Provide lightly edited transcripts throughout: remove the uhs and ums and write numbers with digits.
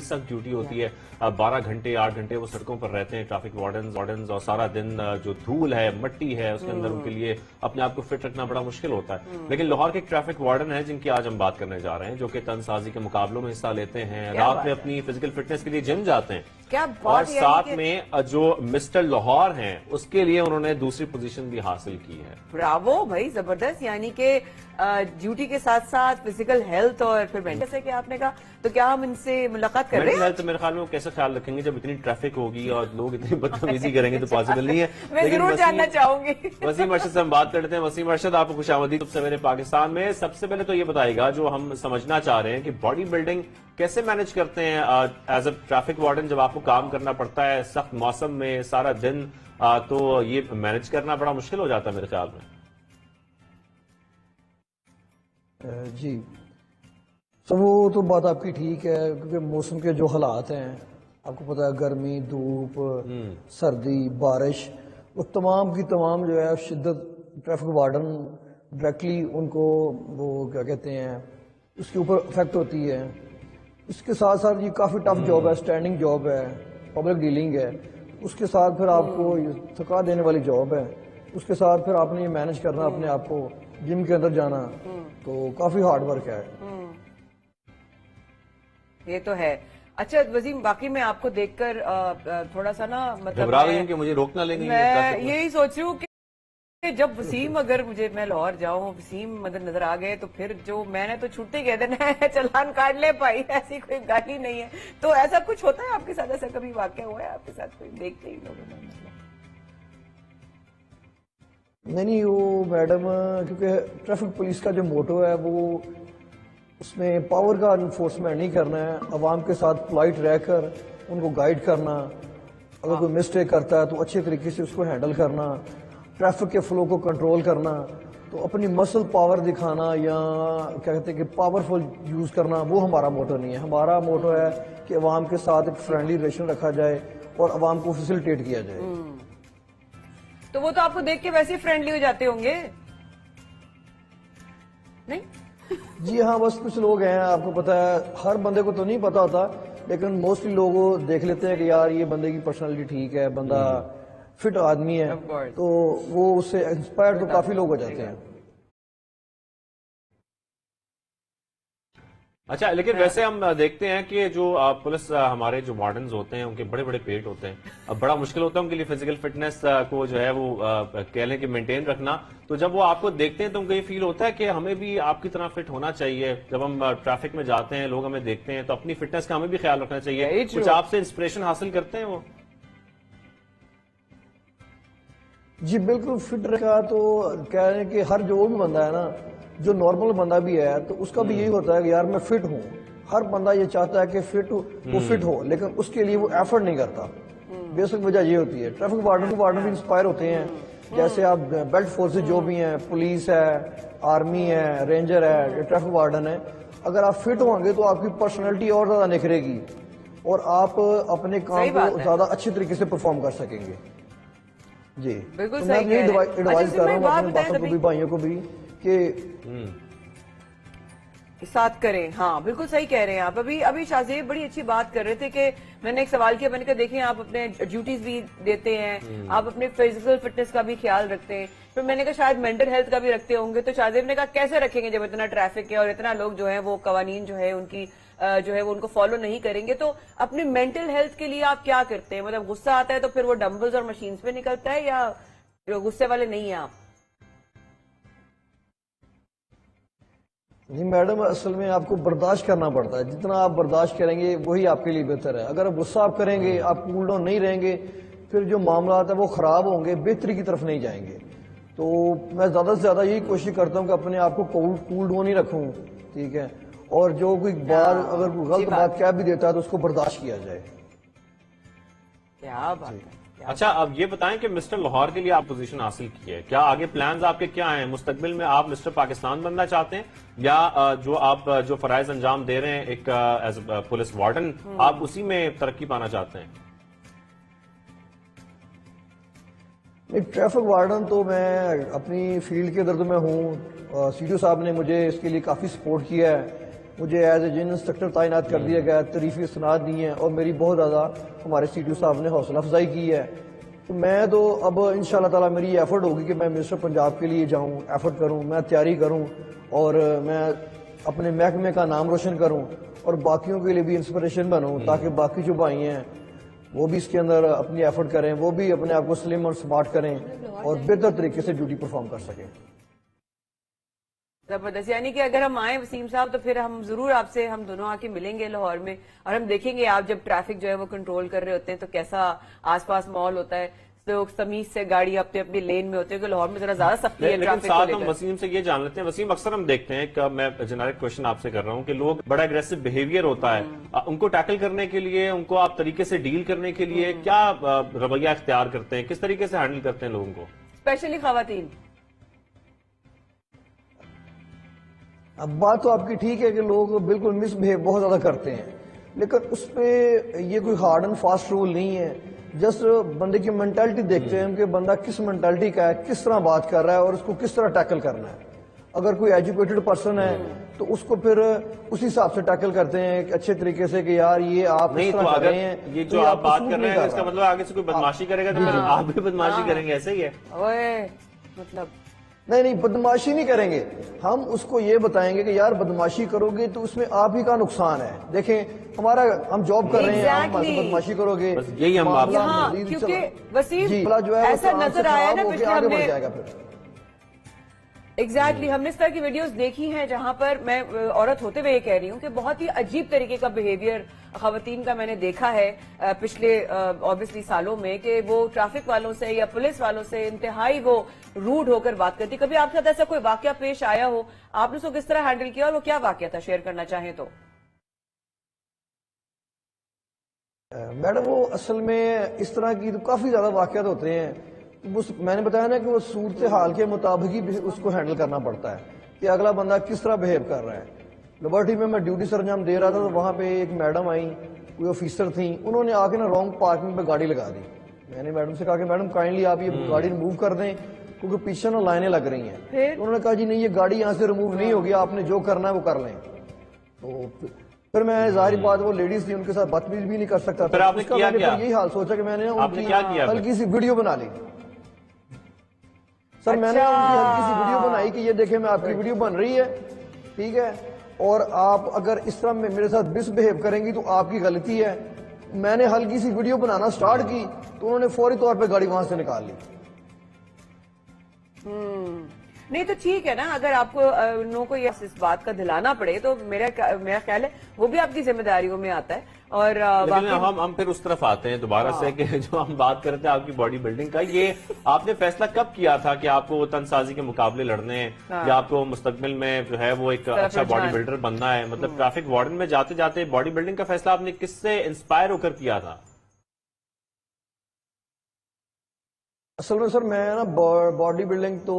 सख्त ड्यूटी होती है, 12 घंटे 8 घंटे वो सड़कों पर रहते हैं ट्रैफिक वार्डन्स, और सारा दिन जो धूल है, मट्टी है, उसके अंदर उनके लिए अपने आप को फिट रखना बड़ा मुश्किल होता है। लेकिन लाहौर के एक ट्रैफिक वार्डन है जिनकी आज हम बात करने जा रहे हैं, जो कि तनसाजी के मुकाबलों में हिस्सा लेते हैं, रात में अपनी फिजिकल फिटनेस के लिए जिम जाते हैं, और साथ में जो मिस्टर लाहौर हैं उसके लिए उन्होंने दूसरी पोजीशन भी हासिल की है। ब्रावो भाई, जबरदस्त। यानी कि ड्यूटी के साथ साथ फिजिकल हेल्थ और फिर मेंटल, जैसे कि आपने कहा, तो क्या हम इनसे मुलाकात कर रहे हैं? मेंटल हेल्थ मेरे ख्याल में वो कैसे ख्याल रखेंगे जब इतनी ट्रैफिक होगी और लोग इतनी बदतमीजी करेंगे, तो पॉसिबल नहीं है। मैं जरूर जानना चाहूंगी। वसीम अरशद से हम बात करते हैं। वसीम अरशद, आपको खुशामदीद सवेरे पाकिस्तान में। सबसे पहले तो ये बताइएगा, जो हम समझना चाह रहे हैं कि बॉडी बिल्डिंग कैसे मैनेज करते हैं एज अ ट्रैफिक वार्डन, जब आपको काम करना पड़ता है सख्त मौसम में सारा दिन, तो ये मैनेज करना बड़ा मुश्किल हो जाता है मेरे ख्याल में। जी, तो वो तो बात आपकी ठीक है, क्योंकि मौसम के जो हालात हैं, आपको पता है, गर्मी, धूप, सर्दी, बारिश, वो तमाम की तमाम जो है शिद्दत ट्रैफिक वार्डन डायरेक्टली उनको वो क्या कहते हैं उसके ऊपर इफेक्ट होती है। इसके साथ साथ ये काफ़ी टफ जॉब है, स्टैंडिंग जॉब है, पब्लिक डीलिंग है, उसके साथ फिर आपको थका देने वाली जॉब है, उसके साथ फिर आपने ये मैनेज करना अपने आप को, जिम के अंदर जाना, तो काफ़ी हार्ड वर्क है। ये तो है। अच्छा वसीम, बाकी मैं आपको देखकर थोड़ा सा ना, मतलब घबरा रही हूं कि मुझे रोकना लेंगे। मैं यही सोच रही हूँ कि जब वसीम, अगर मैं लाहौर जाऊं, वसीम मतलब नजर आ गए, तो फिर जो मैंने तो छूटते कह देना है, चलान काट ले भाई, ऐसी कोई गाली नहीं है। तो ऐसा कुछ होता है आपके साथ? ऐसा कभी वाकया हुआ है आपके साथ? कोई देखते ही लोगों ने? नहीं, वो मैडम, क्योंकि ट्रैफिक पुलिस का जो मोटो है वो उसमें पावर का इन्फोर्समेंट नहीं करना है, अवाम के साथ पोलाइट रहकर उनको गाइड करना, अगर कोई मिस्टेक करता है तो अच्छे तरीके से उसको हैंडल करना, ट्रैफिक के फ्लो को कंट्रोल करना, तो अपनी मसल पावर दिखाना या क्या कहते हैं कि पावरफुल यूज़ करना, वो हमारा मोटो नहीं है। हमारा मोटो है कि अवाम के साथ एक फ्रेंडली रिलेशन रखा जाए और अवाम को फैसिलिटेट किया जाए। तो वो तो आपको देख के वैसे ही फ्रेंडली हो जाते होंगे, नहीं? जी हाँ, बस कुछ लोग हैं, आपको पता है, हर बंदे को तो नहीं पता होता, लेकिन मोस्टली लोग देख लेते हैं कि यार ये बंदे की पर्सनालिटी ठीक है, बंदा फिट आदमी है, तो वो उससे इंस्पायर तो काफी लोग हो जाते हैं। अच्छा, लेकिन वैसे हम देखते हैं कि जो पुलिस हमारे जो वार्डन्स होते हैं उनके बड़े बड़े पेट होते हैं, अब बड़ा मुश्किल होता है उनके लिए फिजिकल फिटनेस को जो है वो कह लें कि मेंटेन रखना। तो जब वो आपको देखते हैं तो उनको ये फील होता है कि हमें भी आपकी तरह फिट होना चाहिए। जब हम ट्रैफिक में जाते हैं, लोग हमें देखते हैं, तो अपनी फिटनेस का हमें भी ख्याल रखना चाहिए। कुछ आपसे इंस्पिरेशन हासिल करते हैं वो? जी बिल्कुल, फिट रखा तो कह रहे हैं कि हर जो भी बंदा है ना, जो नॉर्मल बंदा भी है, तो उसका भी यही होता है कि यार मैं फिट हूँ। हर बंदा ये चाहता है कि वो फिट हो, लेकिन उसके लिए वो एफर्ट नहीं करता। बेसिक वजह ये होती है। ट्रैफिक वार्डन भी इंस्पायर होते हैं, जैसे आप बेल्ट फोर्सेज जो भी हैं, पुलिस है, आर्मी है, रेंजर है, ट्रैफिक वार्डन है, अगर आप फिट होंगे तो आपकी पर्सनैलिटी और ज्यादा निखरेगी और आप अपने काम को ज्यादा अच्छे तरीके से परफॉर्म कर सकेंगे। जी बिल्कुल, तो मैं ये एडवाइस कर रहा हूँ अपने बातों को भी, भाइयों को भी, कि साथ करें। हाँ बिल्कुल सही कह रहे हैं आप। अभी शाहजेब बड़ी अच्छी बात कर रहे थे कि मैंने एक सवाल किया, मैंने कहा देखिए आप अपने ड्यूटीज भी देते हैं, आप अपने फिजिकल फिटनेस का भी ख्याल रखते हैं, फिर मैंने कहा शायद मेंटल हेल्थ का भी रखते होंगे। तो शाहजेब ने कहा कैसे रखेंगे जब इतना ट्रैफिक है और इतना लोग जो है वो कवानीन जो है उनकी जो है वो उनको फॉलो नहीं करेंगे। तो अपनी मेंटल हेल्थ के लिए आप क्या करते हैं? मतलब गुस्सा आता है तो फिर वो डंबल्स और मशीन्स पे निकलता है, या गुस्से वाले नहीं है आप? जी मैडम, असल में आपको बर्दाश्त करना पड़ता है। जितना आप बर्दाश्त करेंगे वही आपके लिए बेहतर है। अगर गुस्सा आप करेंगे, आप कूल डाउन नहीं रहेंगे, फिर जो मामला है वो खराब होंगे, बेहतरी की तरफ नहीं जाएंगे। तो मैं ज्यादा से ज्यादा यही कोशिश करता हूँ कि अपने आप को कूल डाउन ही रखूँ, ठीक है, और जो कोई बार अगर कोई गलत बात कह भी देता है तो उसको बर्दाश्त किया जाए। क्या बात है। अच्छा, अब ये बताएं कि मिस्टर लाहौर के लिए आप पोजीशन हासिल की है, क्या आगे प्लान्स आपके क्या हैं? मुस्तकबिल में आप मिस्टर पाकिस्तान बनना चाहते हैं, या जो आप जो फराइज अंजाम दे रहे हैं एक एज पुलिस वार्डन, आप उसी में तरक्की पाना चाहते हैं? एक ट्रैफिक वार्डन तो मैं अपनी फील्ड के अंदर तो मैं हूँ, सीडीओ साहब ने मुझे इसके लिए काफ़ी सपोर्ट किया है, مجھے ایز اے جن انسٹرکٹر تعینات کر دیا گیا، تعریفی اسناد دی ہیں اور میری بہت زیادہ ہمارے سی ٹی او صاحب نے حوصلہ افزائی کی ہے. تو میں تو اب انشاءاللہ تعالیٰ میری یہ ایفرٹ ہوگی کہ میں منسٹر پنجاب کے لیے جاؤں، ایفرٹ کروں، میں تیاری کروں اور میں اپنے محکمے کا نام روشن کروں اور باقیوں کے لیے بھی انسپریشن بنوں، تاکہ باقی جو بھائی ہیں وہ بھی اس کے اندر اپنی ایفرٹ کریں، وہ بھی اپنے آپ کو سلم اور سمارٹ کریں اور بہتر طریقے سے ڈیوٹی پرفارم کر سکیں. زبردست. یعنی کہ اگر ہم آئیں وسیم صاحب تو پھر ہم ضرور آپ سے ہم دونوں آ کے ملیں گے لاہور میں، اور ہم دیکھیں گے آپ جب ٹریفک جو ہے وہ کنٹرول کر رہے ہوتے ہیں تو کیسا آس پاس ماحول ہوتا ہے، لوگ تمیز سے گاڑی اپنے اپنی لین میں ہوتے ہیں، کہ لاہور میں ذرا زیادہ سختی ہے لیکن ٹریفک کو ساتھ لے ہم کر. وسیم سے یہ جان لیتے ہیں. وسیم، اکثر ہم دیکھتے ہیں کہ میں جنرک کوشچن آپ سے کر رہا ہوں کہ لوگ بڑا اگریسو بیہیویئر ہوتا ہے، ان کو ٹیکل کرنے کے لیے، ان کو آپ طریقے سے ڈیل کرنے کے لیے کیا رویہ اختیار کرتے ہیں، کس طریقے سے ہینڈل کرتے ہیں لوگوں کو، اسپیشلی خواتین؟ اب بات تو آپ کی ٹھیک ہے کہ لوگ بالکل مس بہیو بہت زیادہ کرتے ہیں، لیکن اس پہ یہ کوئی ہارڈ اینڈ فاسٹ رول نہیں ہے. جسٹ بندے کی مینٹالٹی دیکھتے ہیں کہ بندہ کس مینٹالٹی کا ہے، کس طرح بات کر رہا ہے اور اس کو کس طرح ٹیکل کرنا ہے. اگر کوئی ایجوکیٹڈ پرسن ہے تو اس کو پھر اسی حساب سے ٹیکل کرتے ہیں ایک اچھے طریقے سے کہ یار یہ آپ نہیں اس تو طرح کر اگر رہے ہیں، یہ تو جو آپ بات سوٹ کر نہیں رہے ہیں اس کا رہا. مطلب آگے سے کوئی بدماشی کرے گا تو پھر آپ بھی بدماشی کریں گے، ایسے ہی ہے. اوئے مطلب نہیں بدماشی نہیں کریں گے، ہم اس کو یہ بتائیں گے کہ یار بدماشی کرو گے تو اس میں آپ ہی کا نقصان ہے. دیکھیں ہمارا ہم جاب کر رہے ہیں، آپ ہمارے سے بدماشی کرو گے، بس یہی ہم آپ یہاں کیونکہ وسیم ایسا نظر آیا نا پچھلے ہم نے ایگزیکٹلی ہم نے اس طرح کی ویڈیوز دیکھی ہیں جہاں پر میں عورت ہوتے ہوئے یہ کہہ رہی ہوں کہ بہت ہی عجیب طریقے کا بیہیویئر خواتین کا میں نے دیکھا ہے پچھلے obviously سالوں میں، کہ وہ ٹریفک والوں سے یا پولیس والوں سے انتہائی وہ روڈ ہو کر بات کرتی. کبھی آپ کے ساتھ ایسا کوئی واقعہ پیش آیا ہو، آپ نے اس کو کس طرح ہینڈل کیا اور وہ کیا واقعہ تھا، شیئر کرنا چاہیں تو؟ میڈم وہ اصل میں اس طرح کی تو کافی زیادہ واقعات ہوتے ہیں. میں نے بتایا نا کہ وہ صورتحال کے مطابق ہی اس کو ہینڈل کرنا پڑتا ہے کہ اگلا بندہ کس طرح بہیو کر رہا ہے. لبرٹی میں ڈیوٹی سرانجام دے رہا تھا تو وہاں پہ ایک میڈم آئی، کوئی آفیسر تھیں، انہوں نے آ کے نا رانگ پارکنگ پہ گاڑی لگا دی. میں نے میڈم سے کہا کہ میڈم کائنڈلی آپ یہ گاڑی ریموو کر دیں کیونکہ پیچھے نا لائنیں لگ رہی ہیں. انہوں نے کہا جی نہیں، یہ گاڑی یہاں سے ریموو نہیں ہوگی، آپ نے جو کرنا ہے وہ کر لیں. تو پھر میں ظاہری بات وہ لیڈیز تھی، ان کے ساتھ بدتمیزی بھی نہیں کر سکتا تھا. اس کا میں نے یہی حال سوچا کہ میں نے ان کی ہلکی سی ویڈیو بنا لی. سر میں نے ان کی ہلکی سی ویڈیو بنائی کہ یہ دیکھیں میں آپ کی ویڈیو بن رہی ہے، ٹھیک ہے، اور آپ اگر اس طرح میرے ساتھ مس بہیو کریں گی تو آپ کی غلطی ہے. میں نے ہلکی سی ویڈیو بنانا سٹارٹ کی تو انہوں نے فوری طور پہ گاڑی وہاں سے نکال لی. نہیں تو ٹھیک ہے نا، اگر آپ کو ان لوگوں کو اس بات کا دلانا پڑے تو میرا خیال ہے وہ بھی آپ کی ذمہ داریوں میں آتا ہے. اور ہم پھر اس طرف آتے ہیں دوبارہ سے کہ جو ہم بات کرتے ہیں آپ کی باڈی بلڈنگ کا، یہ آپ نے فیصلہ کب کیا تھا کہ آپ کو تن سازی کے مقابلے لڑنے ہیں یا آپ کو مستقبل میں جو ہے وہ ایک اچھا باڈی بلڈر بننا ہے؟ مطلب ٹریفک وارڈن میں جاتے جاتے باڈی بلڈنگ کا فیصلہ آپ نے کس سے انسپائر ہو کر کیا تھا؟ اصل میں سر میں نا باڈی بلڈنگ تو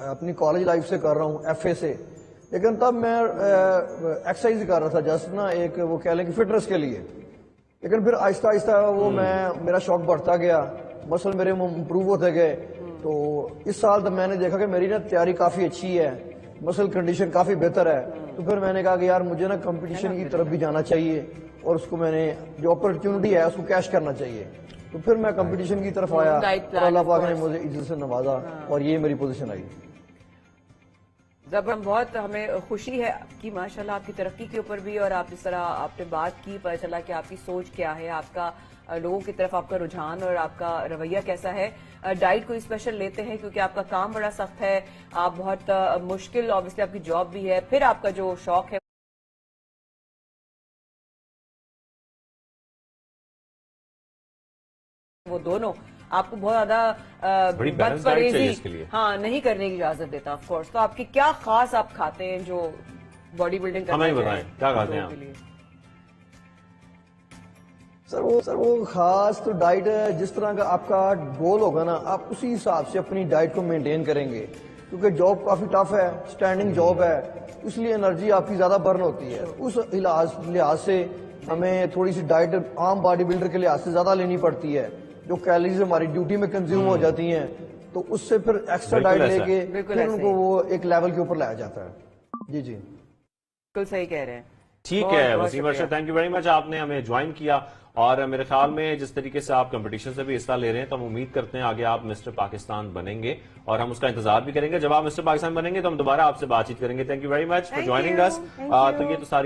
اپنی کالج لائف سے کر رہا ہوں، ایف اے سے، لیکن تب میں ایکسرسائز کر رہا تھا جسٹ نا ایک وہ کہہ لیں کہ فٹنس کے لیے. لیکن پھر آہستہ آہستہ وہ میرا شوق بڑھتا گیا، مسل میرے امپروو ہوتے گئے. تو اس سال تب میں نے دیکھا کہ میری نا تیاری کافی اچھی ہے، مسل کنڈیشن کافی بہتر ہے. تو پھر میں نے کہا کہ یار مجھے نا کمپٹیشن کی طرف بھی جانا چاہیے اور اس کو میں نے جو اپرچونٹی ہے اس کو کیش کرنا چاہیے. تو پھر میں کمپٹیشن کی طرف آیا اور اللہ پاک نے مجھے عزت سے نوازا اور یہ میری پوزیشن آئی. بہت ہمیں خوشی ہے کہ ماشاءاللہ آپ کی ترقی کے اوپر بھی، اور آپ جس طرح آپ نے بات کی پتہ چلا کہ آپ کی سوچ کیا ہے، آپ کا لوگوں کی طرف آپ کا رجحان اور آپ کا رویہ کیسا ہے. ڈائٹ کوئی اسپیشل لیتے ہیں کیونکہ آپ کا کام بڑا سخت ہے، آپ بہت مشکل obviously آپ کی جاب بھی ہے، پھر آپ کا جو شوق ہے وہ دونوں آپ کو بہت زیادہ بد پرہیزی نہیں کرنے کی اجازت دیتا آف کورس. تو آپ کی کیا خاص آپ کھاتے ہیں جو باڈی بلڈنگ کرنا ہمیں بتائیں کیا کھاتے ہیں آپ؟ سر وہ خاص تو ڈائٹ جس طرح کا آپ کا گول ہوگا نا آپ اسی حساب سے اپنی ڈائٹ کو مینٹین کریں گے، کیونکہ جاب کافی ٹف ہے، سٹینڈنگ جاب ہے، اس لیے انرجی آپ کی زیادہ برن ہوتی ہے. اس لحاظ سے ہمیں تھوڑی سی ڈائٹ عام باڈی بلڈر کے لحاظ سے زیادہ لینی پڑتی ہے. جو کیلریز ہماری ڈیوٹی میں کنزیوم ہو جاتی ہیں تو اس سے پھر ایکسٹرا ڈائٹ لے کے پھر ان کو وہ ایک لیول کے اوپر لایا جاتا ہے. جی बिल्कुल सही कह रहे हैं। ठीक बहुत- है बहुत वसीम शुक्रिया। Arshad, thank you very much, आपने हमें ज्वाइन किया। और मेरे ख्याल में जिस तरीके से आप कंपटीशन से भी हिस्सा ले रहे हैं तो हम उम्मीद करते हैं आगे आप मिस्टर पाकिस्तान बनेंगे, और हम उसका इंतजार भी करेंगे। जब आप मिस्टर पाकिस्तान बनेंगे तो हम दोबारा आपसे बातचीत करेंगे। Thank you very much for Thank joining you, us. thank तो you. ये तो सारी